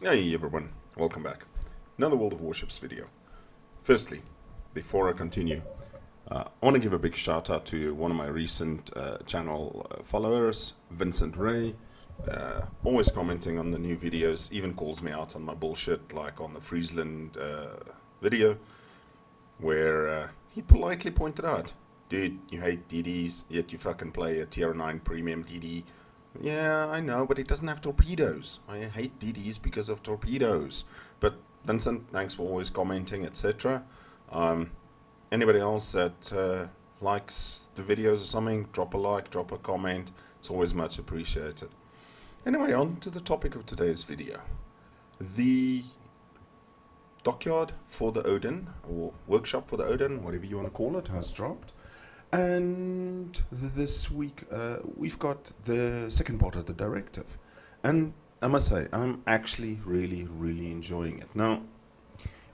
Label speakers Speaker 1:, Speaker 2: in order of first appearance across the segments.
Speaker 1: Hey everyone, welcome back. Another World of Warships video. Firstly, before I continue, I want to give a big shout out to one of my recent channel followers, Vincent Ray. Always commenting on the new videos, even calls me out on my bullshit, like on the Friesland video, where he politely pointed out, dude, you hate DDs, yet you fucking play a tier 9 premium DD. Yeah, I know, but it doesn't have torpedoes. I hate DDs because of torpedoes. But Vincent, thanks for always commenting, etc. Anybody else that likes the videos or something, drop a like, drop a comment. It's always much appreciated. Anyway, on to the topic of today's video. The dockyard for the Odin, or workshop for the Odin, whatever you want to call it, has dropped. And this week we've got the second part of the directive. And I must say, I'm actually really enjoying it. Now,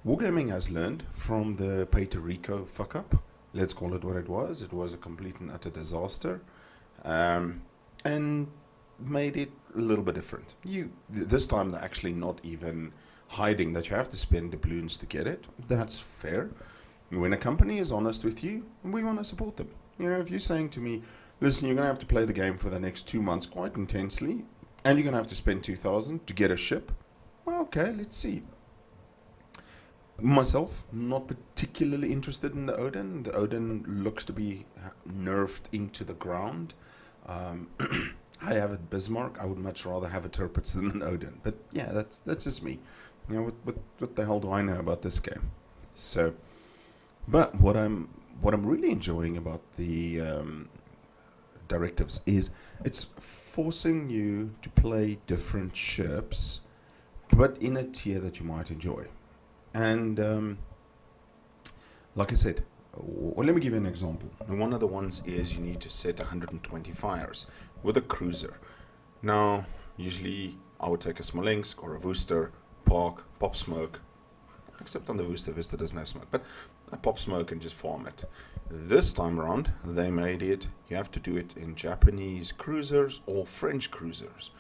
Speaker 1: Wargaming has learned from the Puerto Rico fuck up. Let's call it what it was. It was a complete and utter disaster. And made it a little bit different. This time they're actually not even hiding that you have to spend doubloons to get it. That's fair. When a company is honest with you, we want to support them. You know, if you're saying to me, listen, you're going to have to play the game for the next 2 months quite intensely, and you're going to have to spend 2,000 to get a ship, well, okay, let's see. Myself, not particularly interested in the Odin. The Odin looks to be nerfed into the ground. I have a Bismarck. I would much rather have a Tirpitz than an Odin. But yeah, that's just me. You know, what the hell do I know about this game? So... But what I'm really enjoying about the directives is it's forcing you to play different ships, but in a tier that you might enjoy. And like I said, well, let me give you an example. And one of the ones is you need to set 120 fires with a cruiser. Now, usually I would take a Smolensk or a Worcester, park, pop smoke. Except on the Worcester doesn't have smoke, but I pop smoke and just farm it. This time around, they made it, you have to do it in Japanese cruisers or French cruisers.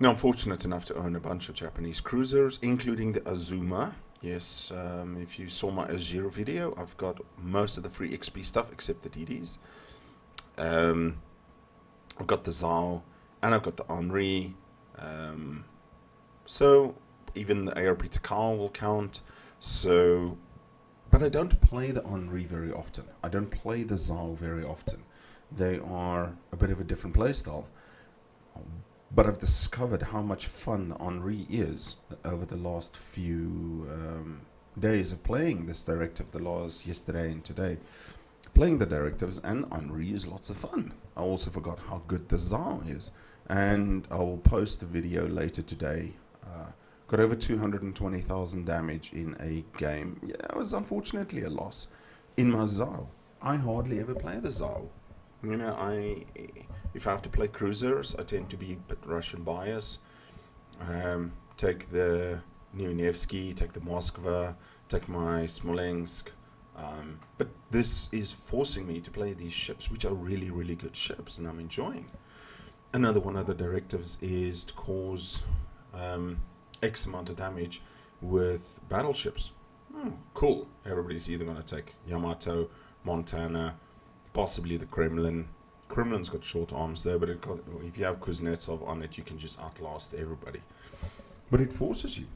Speaker 1: Now, I'm fortunate enough to own a bunch of Japanese cruisers, including the Azuma. Yes, if you saw my Azure video, I've got most of the free XP stuff except the DDs. I've got the Zhao, and I've got the Henri. So... even the ARP Takao will count. So, but I don't play the Henri very often. I don't play the Zhao very often. They are a bit of a different playstyle. But I've discovered how much fun the Henri is over the last few days of playing this directive. Yesterday and today, playing the directives and Henri is lots of fun. I also forgot how good the Zhao is, and I will post a video later today. Got over 220,000 damage in a game. Yeah, it was unfortunately a loss. In my Zhao, I hardly ever play the Zhao. You know, if I have to play cruisers, I tend to be a bit Russian bias. Take the Nevsky, take the Moskva, take my Smolensk. But this is forcing me to play these ships, which are really good ships, and I'm enjoying. Another one of the directives is to cause... X amount of damage with battleships. Cool. Everybody's either going to take Yamato, Montana, possibly the Kremlin. Kremlin's got short arms there, but if you have Kuznetsov on it, you can just outlast everybody. But it forces you.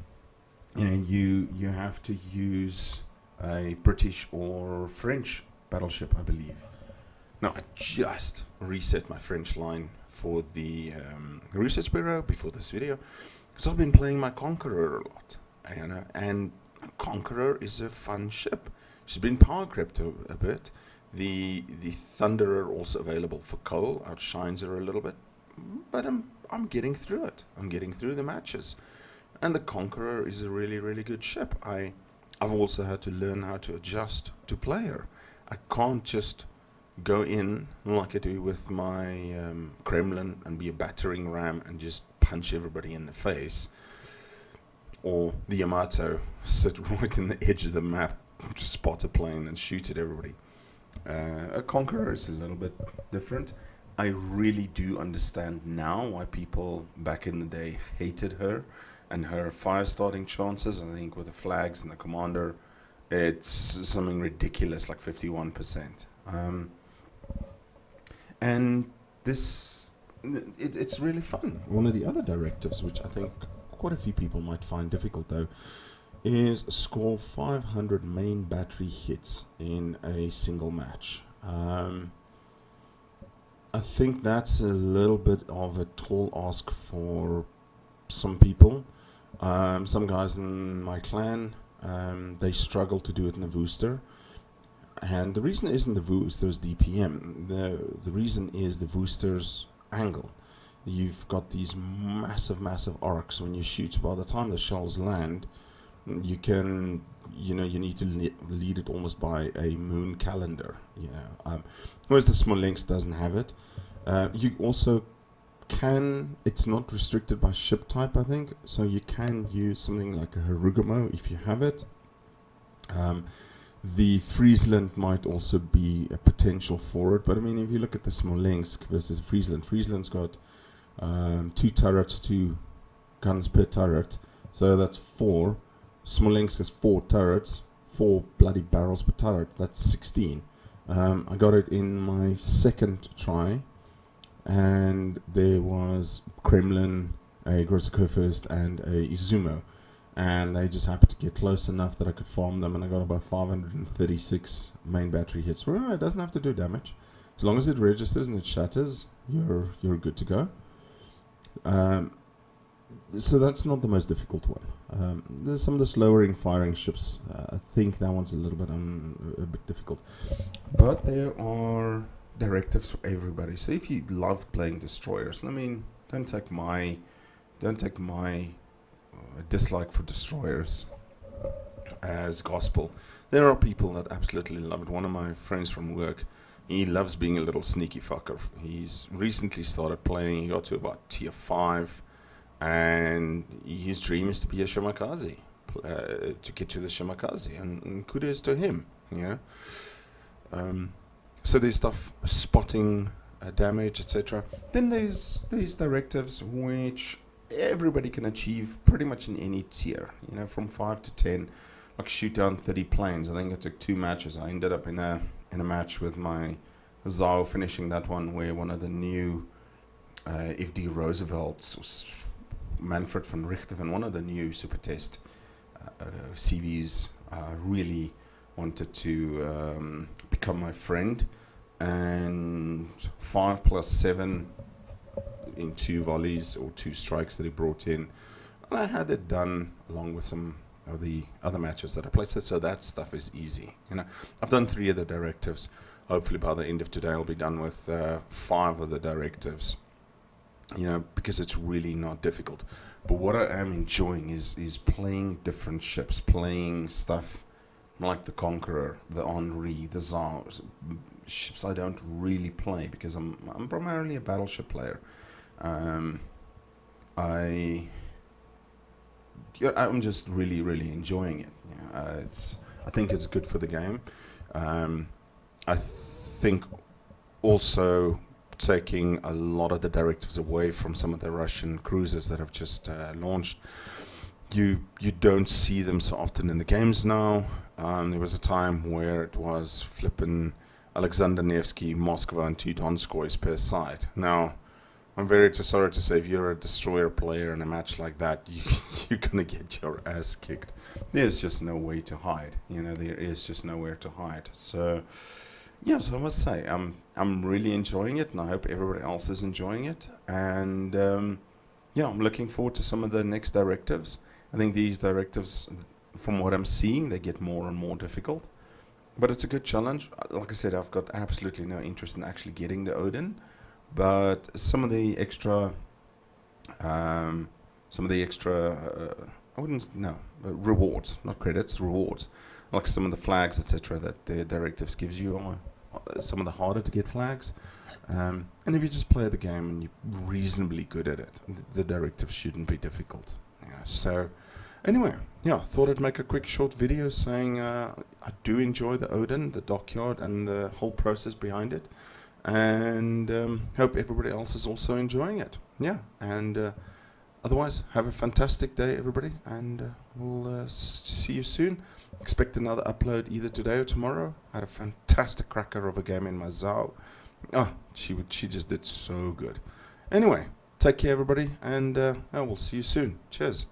Speaker 1: You have to use a British or French battleship, I believe. Now, I just reset my French line for the Research Bureau before this video. So I've been playing my Conqueror a lot, and Conqueror is a fun ship. She's been power crept a bit. The Thunderer also available for coal outshines her a little bit, but I'm getting through it. I'm getting through the matches, and the Conqueror is a really good ship. I've also had to learn how to adjust to play her. I can't just go in like I do with my Kremlin and be a battering ram and just punch everybody in the face, or the Yamato sit right in the edge of the map, spot a plane and shoot at everybody. A Conqueror is a little bit different. I really do understand now why people back in the day hated her and her fire starting chances, I think with the flags and the commander, it's something ridiculous, like 51%. And it's really fun. One of the other directives, which I think quite a few people might find difficult though, is score 500 main battery hits in a single match. I think that's a little bit of a tall ask for some people. Some guys in my clan, they struggle to do it in a booster. And the reason isn't the booster's DPM. The reason is the booster's angle. You've got these massive arcs when you shoot. By the time the shells land, you need to lead it almost by a moon calendar. Whereas the Smolensk doesn't have it. You also can, it's not restricted by ship type, I think, so you can use something like a Harugamo if you have it. The Friesland might also be a potential for it, but I mean, if you look at the Smolensk versus Friesland's got 2 turrets, 2 guns per turret, so that's 4. Smolensk has 4 turrets, 4 bloody barrels per turret, that's 16. I got it in my second try, and there was Kremlin, a Grossakofirst, and a Izumo. And they just happened to get close enough that I could farm them, and I got about 536 main battery hits. Well, it doesn't have to do damage. As long as it registers and it shatters, you're good to go. So that's not the most difficult one. There's some of the slower firing ships. I think that one's a little bit a bit difficult. But there are directives for everybody. So if you love playing destroyers, I mean, don't take my dislike for destroyers as gospel. There are people that absolutely love it. One of my friends from work, he loves being a little sneaky fucker. He's recently started playing. He got to about tier 5, and his dream is to be a Shimakaze, to get to the Shimakaze, and kudos to him. So there's stuff spotting damage, etc. Then there's directives which everybody can achieve pretty much in any tier, from 5 to 10, like shoot down 30 planes. I think it took 2 matches. I ended up in a match with my Zao, finishing that one where one of the new FD Roosevelts, Manfred van Richthofen, one of the new super test CVs, really wanted to become my friend, and 5 + 7 in 2 volleys or 2 strikes that he brought in, and I had it done along with some of the other matches that I played. So that stuff is easy. I've done 3 of the directives. Hopefully by the end of today I'll be done with 5 of the directives, because it's really not difficult. But what I am enjoying is playing different ships, playing stuff like the Conqueror, the Henri, the Zao, ships I don't really play because I'm primarily a battleship player. I'm just really enjoying it. I think it's good for the game. I think also taking a lot of the directives away from some of the Russian cruisers that have just launched. You don't see them so often in the games now. There was a time where it was flipping Alexander Nevsky, Moskva, and 2 Donskoys per side. Now, I'm very sorry to say, if you're a destroyer player in a match like that, you're gonna get your ass kicked. There's just no way to hide. There is just nowhere to hide. So, so I must say, I'm really enjoying it, and I hope everybody else is enjoying it. And I'm looking forward to some of the next directives. I think these directives, from what I'm seeing, they get more and more difficult. But it's a good challenge. Like I said, I've got absolutely no interest in actually getting the Odin. But some of the extra, rewards, not credits, rewards, like some of the flags, etc., that the directives gives you are some of the harder to get flags. And if you just play the game and you're reasonably good at it, the directives shouldn't be difficult. So anyway, thought I'd make a quick short video saying I do enjoy the Odin, the dockyard, and the whole process behind it. And hope everybody else is also enjoying it. And otherwise, have a fantastic day, everybody, and we'll see you soon. Expect another upload either today or tomorrow. I had a fantastic cracker of a game in my Zao. She just did so good. Anyway, take care, everybody, and we'll see you soon. Cheers.